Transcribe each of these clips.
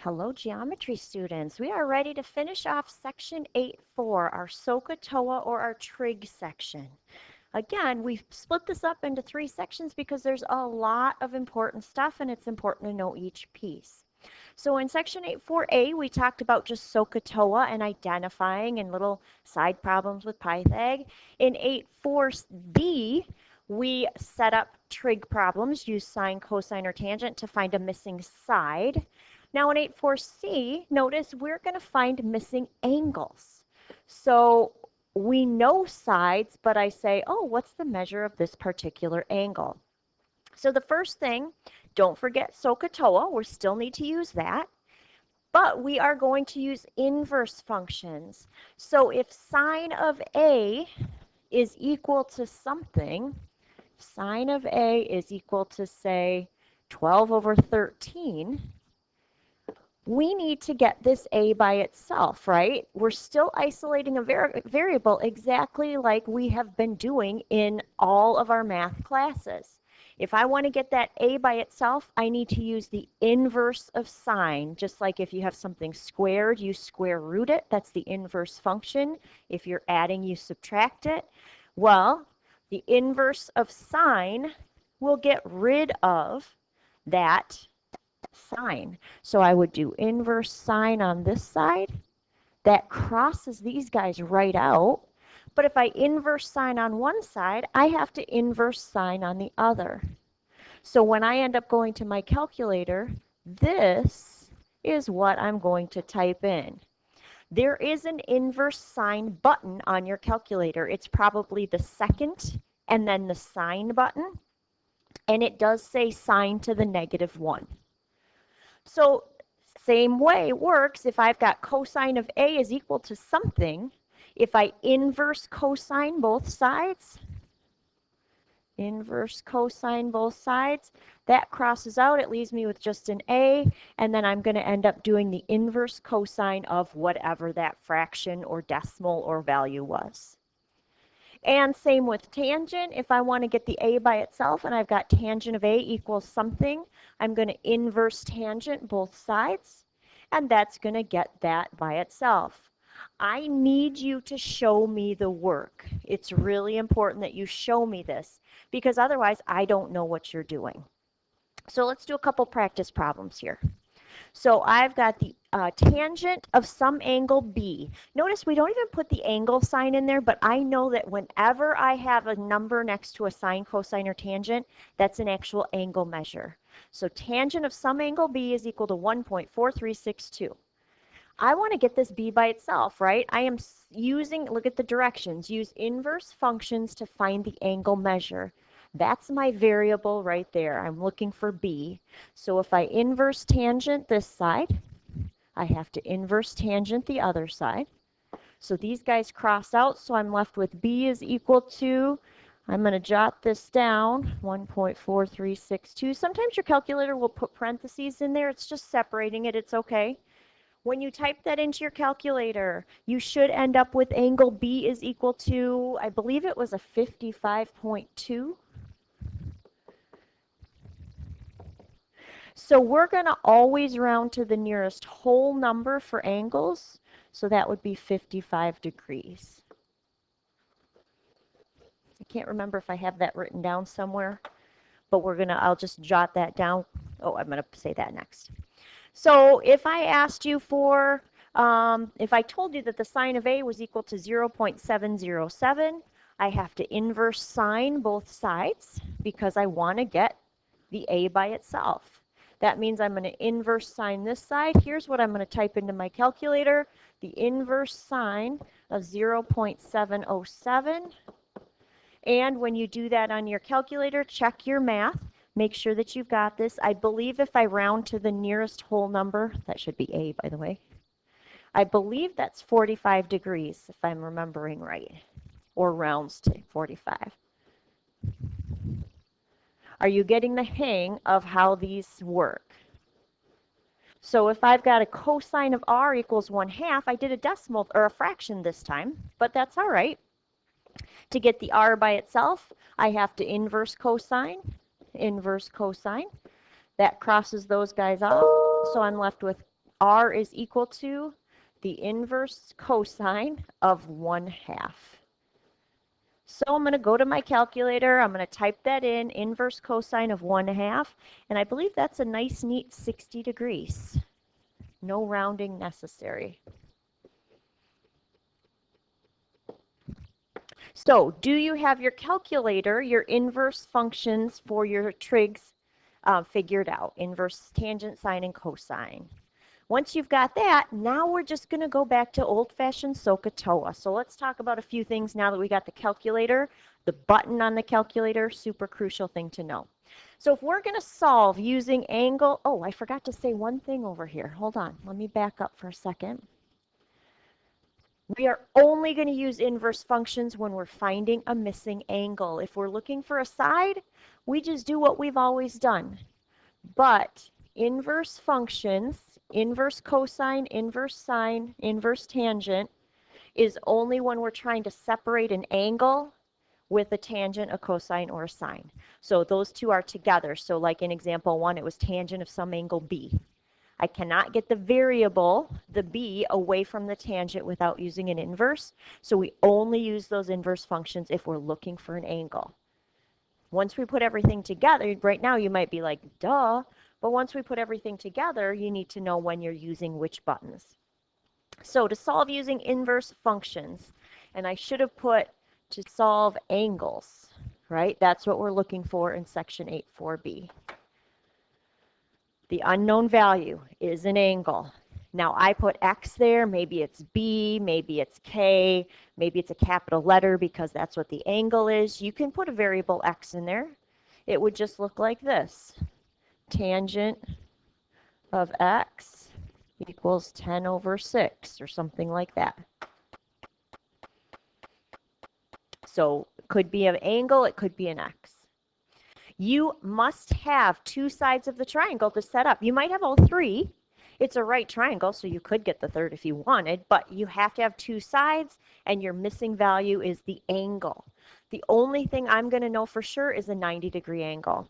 Hello, geometry students. We are ready to finish off section 8.4, our SOHCAHTOA or our trig section. Again, we've split this up into 3 sections because there's a lot of important stuff and it's important to know each piece. So in section 8.4a, we talked about just SOHCAHTOA and identifying and little side problems with Pythag. In 8.4b, we set up trig problems, use sine, cosine, or tangent to find a missing side. Now in 8.4c, notice we're going to find missing angles. So we know sides, but I say, oh, what's the measure of this particular angle? So the first thing, don't forget SOHCAHTOA. We still need to use that. But we are going to use inverse functions. So if sine of A is equal to something, sine of A is equal to, say, 12 over 13, we need to get this A by itself, right? We're still isolating a variable exactly like we have been doing in all of our math classes. If I want to get that A by itself, I need to use the inverse of sine. Just like if you have something squared, you square root it. That's the inverse function. If you're adding, you subtract it. Well, the inverse of sine will get rid of that sine. So I would do inverse sine on this side. That crosses these guys right out. But if I inverse sine on one side, I have to inverse sine on the other. So when I end up going to my calculator, this is what I'm going to type in. There is an inverse sine button on your calculator. It's probably the second and then the sine button. And it does say sine to the -1. So same way it works if I've got cosine of A is equal to something. If I inverse cosine both sides, that crosses out. It leaves me with just an A, and then I'm going to end up doing the inverse cosine of whatever that fraction or decimal or value was. And same with tangent. If I want to get the A by itself and I've got tangent of A equals something, I'm going to inverse tangent both sides, and that's going to get that by itself. I need you to show me the work. It's really important that you show me this because otherwise I don't know what you're doing. So let's do a couple practice problems here. So I've got the tangent of some angle B. Notice we don't even put the angle sign in there, but I know that whenever I have a number next to a sine, cosine, or tangent, that's an actual angle measure. So tangent of some angle B is equal to 1.4362. I want to get this B by itself, right? I am using, look at the directions, use inverse functions to find the angle measure. That's my variable right there. I'm looking for B. So if I inverse tangent this side, I have to inverse tangent the other side. So these guys cross out, so I'm left with B is equal to, I'm going to jot this down, 1.4362. Sometimes your calculator will put parentheses in there. It's just separating it. It's okay. When you type that into your calculator, you should end up with angle B is equal to, I believe it was a 55.2. So we're going to always round to the nearest whole number for angles. So that would be 55 degrees. I can't remember if I have that written down somewhere, but I'll just jot that down. Oh, I'm going to say that next. So if I asked you for, if I told you that the sine of A was equal to 0.707, I have to inverse sine both sides because I want to get the A by itself. That means I'm going to inverse sine this side. Here's what I'm going to type into my calculator. The inverse sine of 0.707. And when you do that on your calculator, check your math. Make sure that you've got this. I believe if I round to the nearest whole number, that should be A, by the way. I believe that's 45 degrees, if I'm remembering right, or rounds to 45. Are you getting the hang of how these work? So if I've got a cosine of R equals 1/2, I did a decimal or a fraction this time, but that's all right. To get the R by itself, I have to inverse cosine. That crosses those guys off, so I'm left with r is equal to the inverse cosine of 1/2. So I'm going to go to my calculator, I'm going to type that in, inverse cosine of 1/2, and I believe that's a nice neat 60 degrees. No rounding necessary. So do you have your calculator, your inverse functions for your trigs figured out? Inverse tangent, sine, and cosine. Once you've got that, now we're just going to go back to old-fashioned SOHCAHTOA. So let's talk about a few things now that we got the calculator. The button on the calculator, super crucial thing to know. So if we're going to solve using angle, oh, I forgot to say one thing over here. Hold on, let me back up for a second. We are only going to use inverse functions when we're finding a missing angle. If we're looking for a side, we just do what we've always done. But inverse functions, inverse cosine, inverse sine, inverse tangent, is only when we're trying to separate an angle with a tangent, a cosine, or a sine. So those two are together. So like in example 1, it was tangent of some angle b. I cannot get the variable, the b, away from the tangent without using an inverse. So we only use those inverse functions if we're looking for an angle. Once we put everything together, right now you might be like, duh, but once we put everything together, you need to know when you're using which buttons. So to solve using inverse functions, and I should have put to solve angles, right? That's what we're looking for in section 8.4b. The unknown value is an angle. Now I put x there, maybe it's b, maybe it's k, maybe it's a capital letter because that's what the angle is. You can put a variable x in there. It would just look like this. Tangent of x equals 10/6 or something like that. So it could be an angle, it could be an x. You must have two sides of the triangle to set up. You might have all three. It's a right triangle, so you could get the third if you wanted, but you have to have two sides, and your missing value is the angle. The only thing I'm going to know for sure is a 90-degree angle.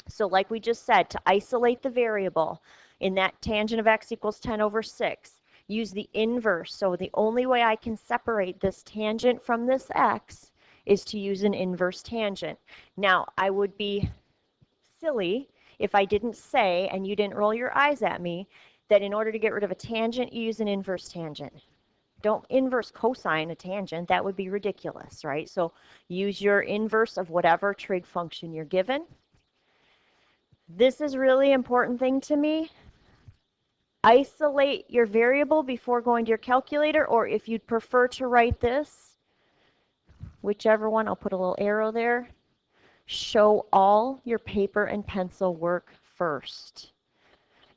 So like we just said, to isolate the variable in that tangent of x equals 10/6, use the inverse. So the only way I can separate this tangent from this x is to use an inverse tangent. Now, I would be silly if I didn't say, and you didn't roll your eyes at me, that in order to get rid of a tangent, you use an inverse tangent. Don't inverse cosine a tangent. That would be ridiculous, right? So use your inverse of whatever trig function you're given. This is really important thing to me. Isolate your variable before going to your calculator, or if you'd prefer to write this, whichever one, I'll put a little arrow there. Show all your paper and pencil work first.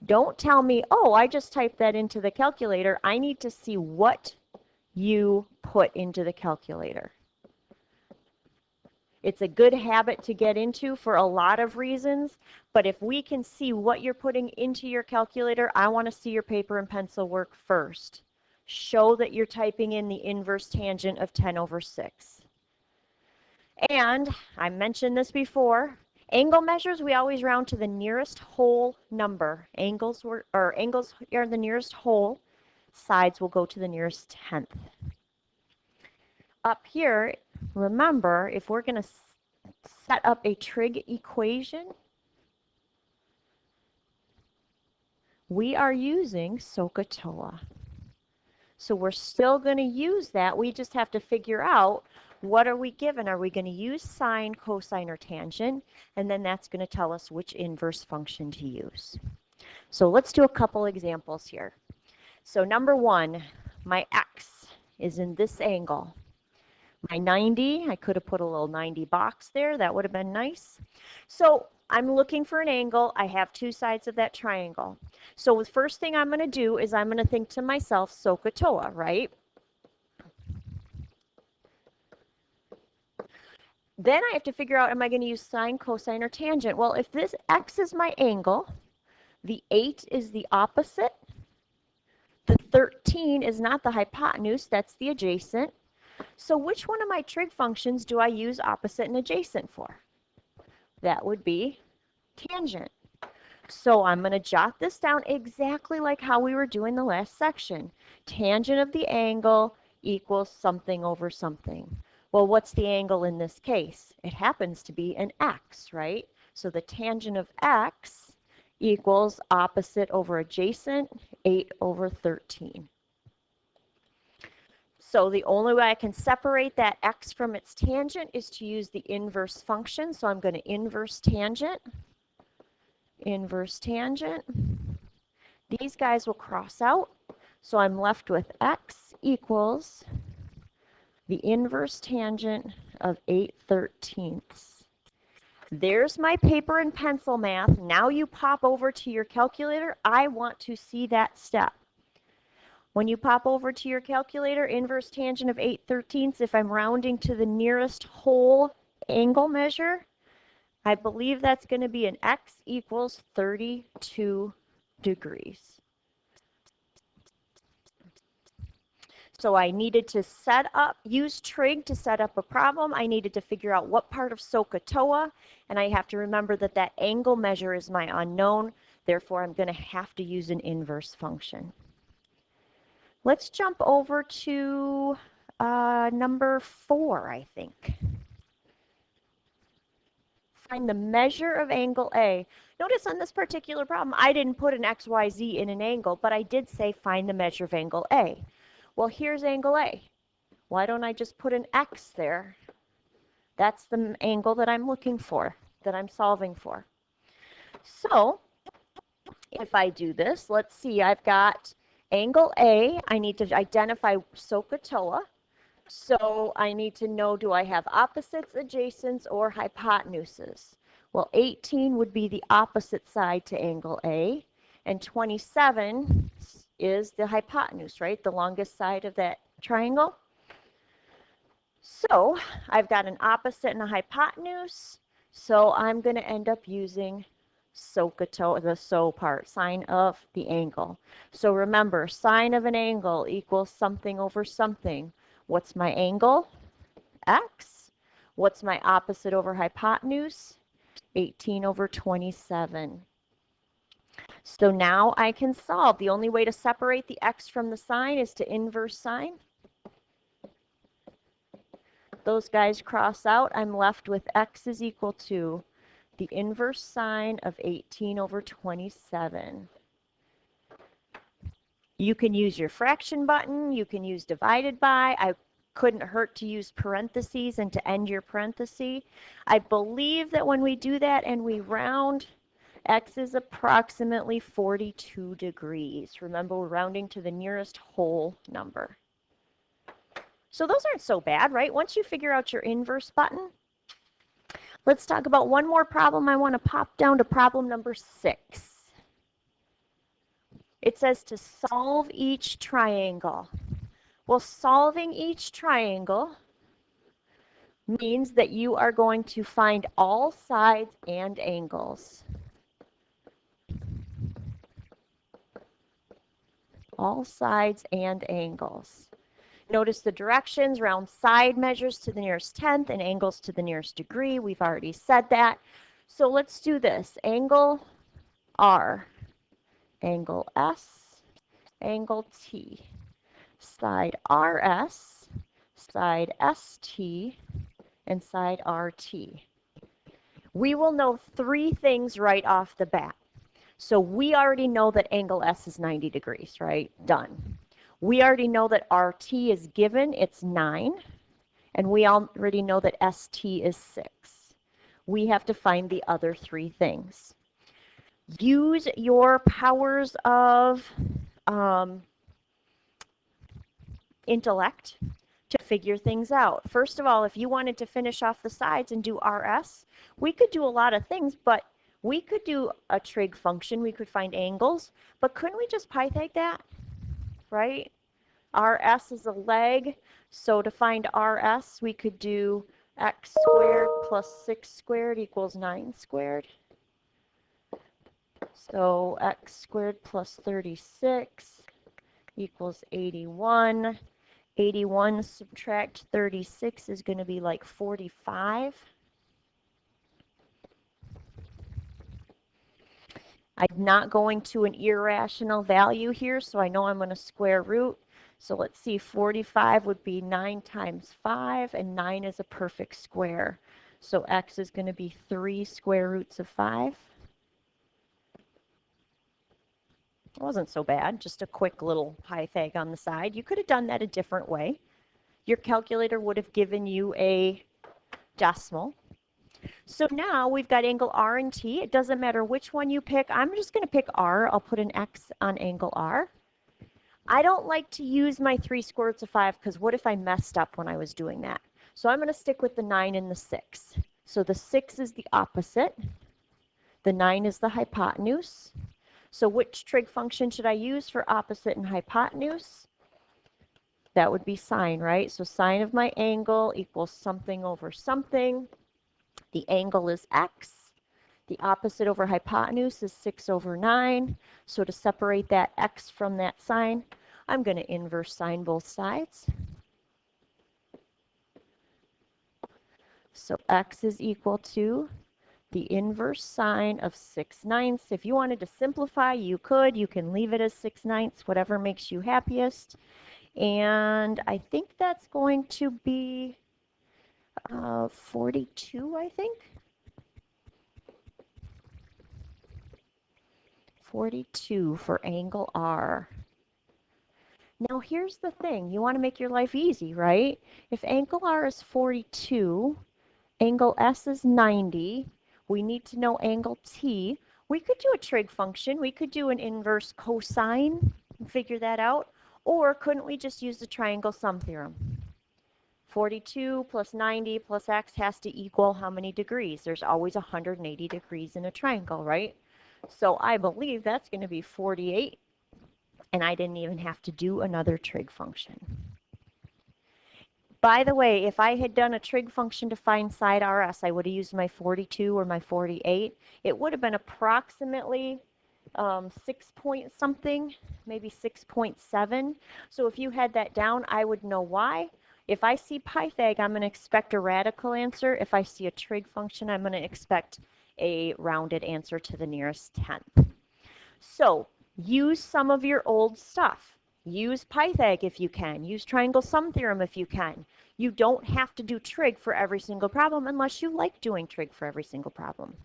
Don't tell me, oh, I just typed that into the calculator. I need to see what you put into the calculator. It's a good habit to get into for a lot of reasons, but if we can see what you're putting into your calculator, I want to see your paper and pencil work first. Show that you're typing in the inverse tangent of 10/6. And I mentioned this before, angle measures, we always round to the nearest whole number. Angles are the nearest whole, sides will go to the nearest tenth. Up here, remember, if we're going to set up a trig equation, we are using SOHCAHTOA. So we're still going to use that. We just have to figure out what are we given. Are we going to use sine, cosine, or tangent? And then that's going to tell us which inverse function to use. So let's do a couple examples here. So number 1, my x is in this angle. My 90, I could have put a little 90 box there. That would have been nice. So I'm looking for an angle. I have two sides of that triangle. So the first thing I'm going to do is I'm going to think to myself, SOHCAHTOA, right? Then I have to figure out, am I going to use sine, cosine, or tangent? Well, if this x is my angle, the 8 is the opposite, the 13 is not the hypotenuse, that's the adjacent. So which one of my trig functions do I use opposite and adjacent for? That would be tangent. So I'm going to jot this down exactly like how we were doing the last section. Tangent of the angle equals something over something. Well, what's the angle in this case? It happens to be an x, right? So the tangent of x equals opposite over adjacent, 8 over 13. So the only way I can separate that x from its tangent is to use the inverse function. So I'm going to inverse tangent. These guys will cross out. So I'm left with x equals the inverse tangent of 8/13. There's my paper and pencil math. Now you pop over to your calculator. I want to see that step. When you pop over to your calculator, inverse tangent of 8/13, if I'm rounding to the nearest whole angle measure, I believe that's going to be an x equals 32 degrees. So I needed to use trig to set up a problem. I needed to figure out what part of SOHCAHTOA, and I have to remember that that angle measure is my unknown. Therefore, I'm going to have to use an inverse function. Let's jump over to number 4, I think. Find the measure of angle A. Notice on this particular problem, I didn't put an XYZ in an angle, but I did say find the measure of angle A. Well, here's angle A. Why don't I just put an X there? That's the angle that I'm looking for, that I'm solving for. So if I do this, let's see, I've got angle A. I need to identify SOHCAHTOA. So I need to know, do I have opposites, adjacents, or hypotenuses? Well, 18 would be the opposite side to angle A, and 27 is the hypotenuse, right? The longest side of that triangle. So I've got an opposite and a hypotenuse, so I'm going to end up using SOHCAHTOA, the SO part, sine of the angle. So remember, sine of an angle equals something over something. What's my angle? X. What's my opposite over hypotenuse? 18 over 27. So now I can solve. The only way to separate the x from the sine is to inverse sine. Those guys cross out. I'm left with x is equal to the inverse sine of 18 over 27. You can use your fraction button. You can use divided by. I couldn't hurt to use parentheses and to end your parenthesis. I believe that when we do that and we round, x is approximately 42 degrees. Remember, we're rounding to the nearest whole number. So those aren't so bad, right? Once you figure out your inverse button, let's talk about one more problem. I want to pop down to problem number 6. It says to solve each triangle. Well, solving each triangle means that you are going to find all sides and angles. All sides and angles. Notice the directions, round side measures to the nearest tenth and angles to the nearest degree. We've already said that. So let's do this. Angle R, angle S, angle T. Side RS, side ST, and side RT. We will know 3 things right off the bat. So we already know that angle S is 90 degrees, right? Done. We already know that RT is given, it's 9. And we already know that ST is 6. We have to find the other 3 things. Use your powers of intellect to figure things out. First of all, if you wanted to finish off the sides and do RS, we could do a lot of things, but we could do a trig function. We could find angles, but couldn't we just Pythag that, right? RS is a leg, so to find RS, we could do x squared plus 6 squared equals 9 squared. So x squared plus 36 equals 81. 81 subtract 36 is going to be like 45. I'm not going to an irrational value here, so I know I'm going to square root. So let's see, 45 would be 9 times 5, and 9 is a perfect square. So x is going to be 3 square roots of 5. It wasn't so bad, just a quick little Pythag on the side. You could have done that a different way. Your calculator would have given you a decimal. So now we've got angle R and T. It doesn't matter which one you pick. I'm just going to pick R. I'll put an X on angle R. I don't like to use my 3 square roots of 5 because what if I messed up when I was doing that? So I'm going to stick with the 9 and the 6. So the 6 is the opposite. The 9 is the hypotenuse. So which trig function should I use for opposite and hypotenuse? That would be sine, right? So sine of my angle equals something over something. The angle is x. The opposite over hypotenuse is 6 over 9. So to separate that x from that sine, I'm going to inverse sine both sides. So x is equal to the inverse sine of 6/9. If you wanted to simplify, you could. You can leave it as 6/9, whatever makes you happiest. And I think that's going to be 42, I think. 42 for angle R. Now here's the thing. You want to make your life easy, right? If angle R is 42, angle S is 90, we need to know angle T. We could do a trig function. We could do an inverse cosine and figure that out. Or couldn't we just use the triangle sum theorem? 42 plus 90 plus x has to equal how many degrees? There's always 180 degrees in a triangle, right? So I believe that's going to be 48, and I didn't even have to do another trig function. By the way, if I had done a trig function to find side RS, I would have used my 42 or my 48. It would have been approximately 6 point something, maybe 6.7. So if you had that down, I would know why. If I see Pythag, I'm going to expect a radical answer. If I see a trig function, I'm going to expect a rounded answer to the nearest tenth. So use some of your old stuff. Use Pythag if you can. Use triangle sum theorem if you can. You don't have to do trig for every single problem unless you like doing trig for every single problem.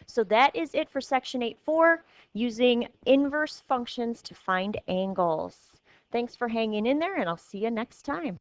So that is it for section 8.4, using inverse functions to find angles. Thanks for hanging in there, and I'll see you next time.